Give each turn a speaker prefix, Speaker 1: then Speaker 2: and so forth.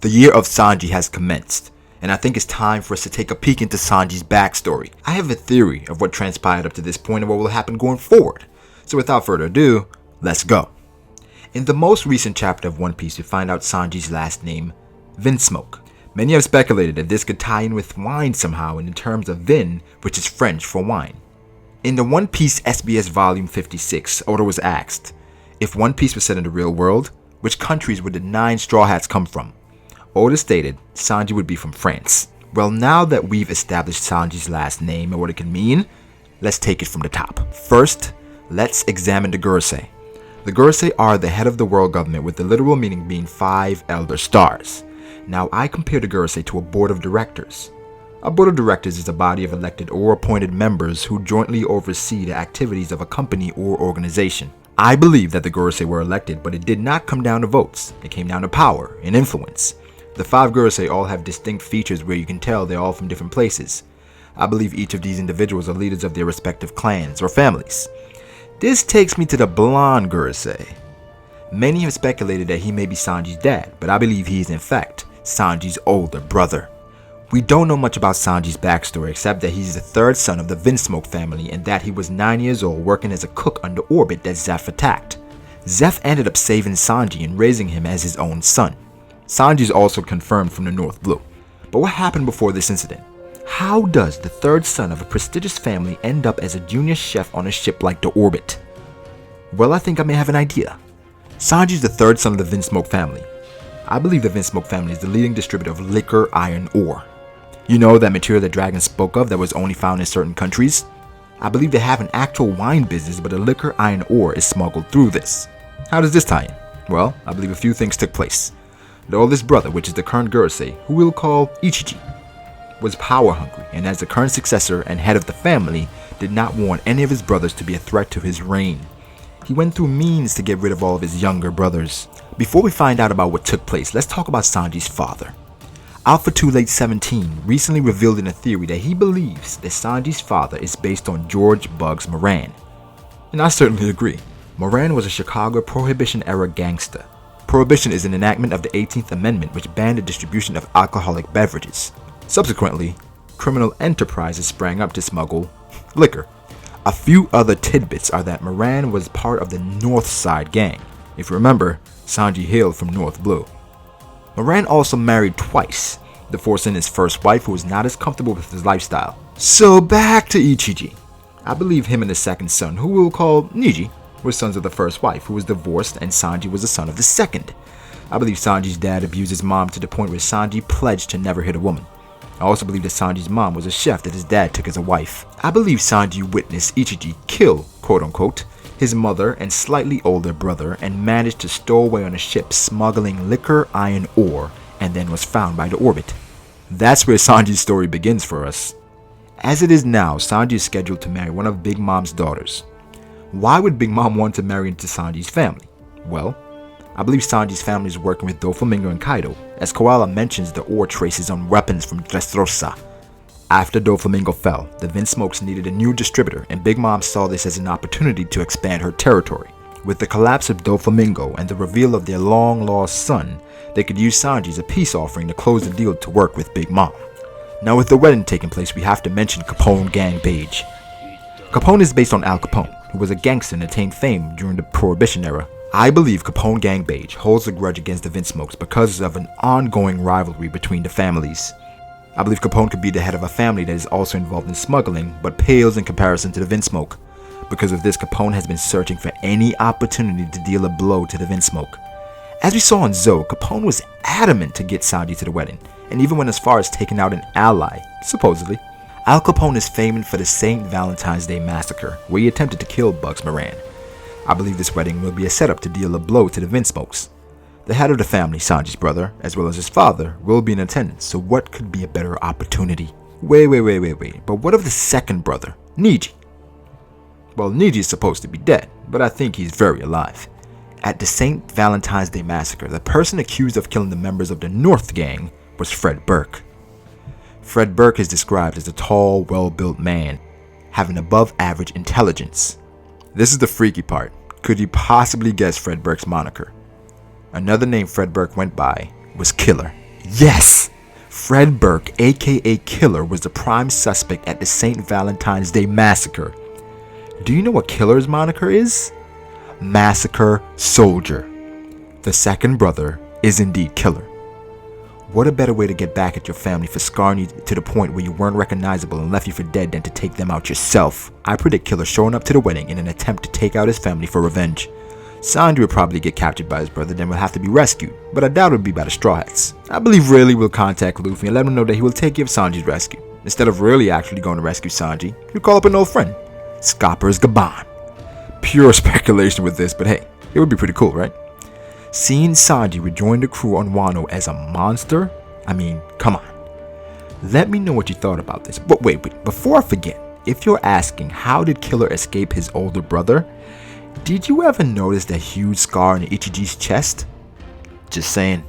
Speaker 1: The year of Sanji has commenced, and I think it's time for us to take a peek into Sanji's backstory. I have a theory of what transpired up to this point and what will happen going forward. So without further ado, let's go. In the most recent chapter of One Piece, we find out Sanji's last name, Vinsmoke. Many have speculated that this could tie in with wine somehow in terms of vin, which is French for wine. In the One Piece SBS Volume 56, Oda was asked, if One Piece was set in the real world, which countries would the 9 Straw Hats come from? Oda stated Sanji would be from France. Well, now that we've established Sanji's last name and what it can mean, let's take it from the top. First, let's examine the Gurusei. The Gurusei are the head of the world government, with the literal meaning being 5 elder stars. Now, I compare the Gurusei to a board of directors. A board of directors is a body of elected or appointed members who jointly oversee the activities of a company or organization. I believe that the Gurusei were elected, but it did not come down to votes. It came down to power and influence. The 5 Gurusei all have distinct features where you can tell they're all from different places. I believe each of these individuals are leaders of their respective clans or families. This takes me to the blonde Gurusei. Many have speculated that he may be Sanji's dad, but I believe he is in fact Sanji's older brother. We don't know much about Sanji's backstory except that he's the 3rd son of the Vinsmoke family and that he was 9 years old working as a cook under orbit that Zeph attacked. Zeph ended up saving Sanji and raising him as his own son. Sanji is also confirmed from the North Blue. But what happened before this incident? How does the 3rd son of a prestigious family end up as a junior chef on a ship like the Orbit? Well, I think I may have an idea. Sanji is the 3rd son of the Vinsmoke family. I believe the Vinsmoke family is the leading distributor of liquor iron ore. You know, that material that Dragon spoke of that was only found in certain countries? I believe they have an actual wine business, but the liquor iron ore is smuggled through this. How does this tie in? Well, I believe a few things took place. The oldest brother, which is the current Gurusei, who we'll call Ichiji, was power hungry, and as the current successor and head of the family, did not want any of his brothers to be a threat to his reign. He went through means to get rid of all of his younger brothers. Before we find out about what took place, let's talk about Sanji's father. Alpha 2 Late 17 recently revealed in a theory that he believes that Sanji's father is based on George Bugs Moran. And I certainly agree. Moran was a Chicago Prohibition-era gangster. Prohibition is an enactment of the 18th Amendment which banned the distribution of alcoholic beverages. Subsequently, criminal enterprises sprang up to smuggle liquor. A few other tidbits are that Moran was part of the North Side gang. If you remember, Sanji hailed from North Blue. Moran also married twice, divorcing his first wife who was not as comfortable with his lifestyle. So back to Ichiji. I believe him and the second son, who we'll call Niji, were sons of the first wife, who was divorced, and Sanji was the son of the second. I believe Sanji's dad abused his mom to the point where Sanji pledged to never hit a woman. I also believe that Sanji's mom was a chef that his dad took as a wife. I believe Sanji witnessed Ichiji kill, quote-unquote, his mother and slightly older brother and managed to stow away on a ship smuggling liquor iron ore and then was found by the Orbit. That's where Sanji's story begins for us. As it is now, Sanji is scheduled to marry one of Big Mom's daughters. Why would Big Mom want to marry into Sanji's family? Well, I believe Sanji's family is working with Doflamingo and Kaido, as Koala mentions the ore traces on weapons from Dressrosa. After Doflamingo fell, the Vinsmokes needed a new distributor, and Big Mom saw this as an opportunity to expand her territory. With the collapse of Doflamingo and the reveal of their long-lost son, they could use Sanji as a peace offering to close the deal to work with Big Mom. Now, with the wedding taking place, we have to mention Capone Gang Beige. Capone is based on Al Capone, who was a gangster and attained fame during the Prohibition era. I believe Capone Gang Beige holds a grudge against the Vinsmokes because of an ongoing rivalry between the families. I believe Capone could be the head of a family that is also involved in smuggling, but pales in comparison to the Vinsmoke. Because of this, Capone has been searching for any opportunity to deal a blow to the Vinsmoke. As we saw in Zou, Capone was adamant to get Sanji to the wedding, and even went as far as taking out an ally, supposedly. Al Capone is famous for the St. Valentine's Day Massacre, where he attempted to kill Bugs Moran. I believe this wedding will be a setup to deal a blow to the Vinsmokes. The head of the family, Sanji's brother, as well as his father, will be in attendance, so what could be a better opportunity? Wait, but what of the second brother, Niji? Well, Niji is supposed to be dead, but I think he's very alive. At the St. Valentine's Day Massacre, the person accused of killing the members of the North Gang was Fred Burke. Fred Burke is described as a tall, well-built man, having above-average intelligence. This is the freaky part. Could you possibly guess Fred Burke's moniker? Another name Fred Burke went by was Killer. Yes! Fred Burke, aka Killer, was the prime suspect at the St. Valentine's Day massacre. Do you know what Killer's moniker is? Massacre Soldier. The second brother is indeed Killer. What a better way to get back at your family for scarring you to the point where you weren't recognizable and left you for dead than to take them out yourself. I predict Killer showing up to the wedding in an attempt to take out his family for revenge. Sanji will probably get captured by his brother, then will have to be rescued, but I doubt it will be by the Straw Hats. I believe Rayleigh will contact Luffy and let him know that he will take care of Sanji's rescue. Instead of Rayleigh actually going to rescue Sanji, he'll call up an old friend, Scopper's Gabon. Pure speculation with this, but hey, it would be pretty cool, right? Seeing Sanji rejoin the crew on Wano as a monster? I mean, come on. Let me know what you thought about this. But wait, before I forget, if you're asking how did Killer escape his older brother, did you ever notice that huge scar on Ichiji's chest? Just saying.